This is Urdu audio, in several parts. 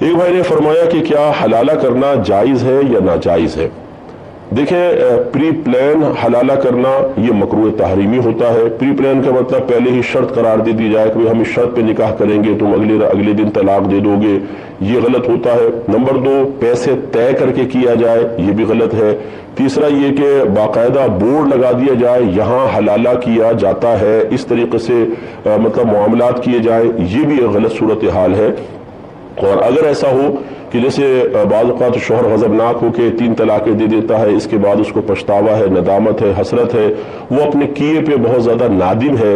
ایک بھائی نے فرمایا کہ کیا حلالہ کرنا جائز ہے یا ناجائز ہے؟ دیکھیں، پری پلان حلالہ کرنا یہ مکروہ تحریمی ہوتا ہے۔ پری پلان کا مطلب پہلے ہی شرط قرار دے دی جائے کہ ہم اس شرط پہ نکاح کریں گے، تم اگلے دن طلاق دے دو گے، یہ غلط ہوتا ہے۔ نمبر 2، پیسے طے کر کے کیا جائے، یہ بھی غلط ہے۔ تیسرا یہ کہ باقاعدہ بورڈ لگا دیا جائے یہاں حلالہ کیا جاتا ہے، اس طریقے سے مطلب معاملات کیے جائیں، یہ بھی ایک غلط صورتحال ہے۔ اور اگر ایسا ہو کہ جیسے بعض اوقات شوہر غضبناک ہو کے 3 طلاقیں دے دیتا ہے، اس کے بعد اس کو پچھتاوا ہے، ندامت ہے، حسرت ہے، وہ اپنے کیے پہ بہت زیادہ نادم ہے،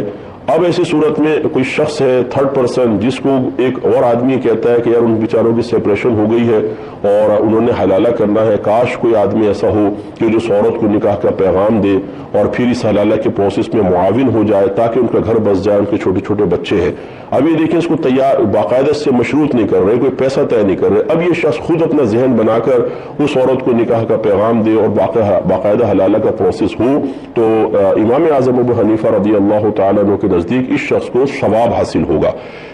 اب ایسی صورت میں کوئی شخص ہے 3rd پرسن جس کو ایک اور آدمی کہتا ہے کہ یار ان بیچاروں کی سیپریشن ہو گئی ہے اور انہوں نے حلالہ کرنا ہے، کاش کوئی آدمی ایسا ہو کہ جو اس عورت کو نکاح کا پیغام دے اور پھر اس حلالہ کے پروسیس میں معاون ہو جائے تاکہ ان کا گھر بس جائے، ان کے چھوٹے چھوٹے بچے ہیں۔ اب یہ دیکھیں، اس کو تیار باقاعدہ سے مشروط نہیں کر رہے، کوئی پیسہ طے نہیں کر رہے، اب یہ شخص خود اپنا ذہن بنا کر اس عورت کو نکاح کا پیغام دے اور باقاعدہ حلالہ کا پروسیس ہو، تو امام اعظم ابو حنیفہ رضی اللہ تعالیٰ عنہ کے نزدیک اس شخص کو ثواب حاصل ہوگا۔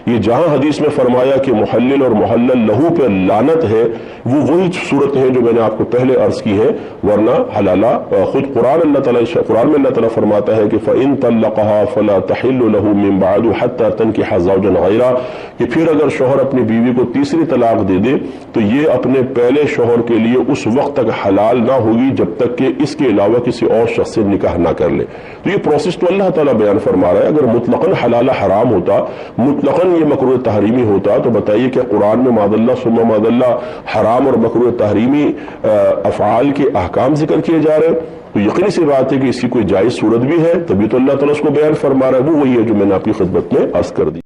یہ جہاں حدیث میں فرمایا کہ محلل اور محلل لہو پہ لعنت ہے، وہ وہی صورت ہے جو میں نے آپ کو پہلے عرض کی ہے، ورنہ حلالہ خود قرآن میں اللہ تعالیٰ فرماتا ہے کہ فَإِن طَلَّقَهَا فَلَا تَحِلُّ لَهُ مِن بَعْدُ حَتَّى تَنكِحَ زَوْجًا غَيْرَهُ، کہ پھر اگر شوہر اپنی بیوی کو تیسری طلاق دے دے تو یہ اپنے پہلے شوہر کے لیے اس وقت تک حلال نہ ہوگی جب تک کہ اس کے علاوہ کسی اور شخص سے نکاح نہ کر لے۔ تو یہ پروسیس تو اللہ تعالیٰ بیان فرما رہا ہے۔ اگر مطلقاً حلالہ حرام ہوتا، مطلقاً یہ مکروہ تحریمی ہوتا، تو بتائیے کہ قرآن میں معاذ اللہ ثم معاذ اللہ حرام اور مکروہ تحریمی افعال کے احکام ذکر کیے جا رہے ہیں، تو یقینی سی بات ہے کہ اس کی کوئی جائز صورت بھی ہے، تبھی تو اللہ تعالیٰ اس کو بیان فرما رہا ہے۔ وہ وہی ہے جو میں نے آپ کی خدمت میں عرض کر دی۔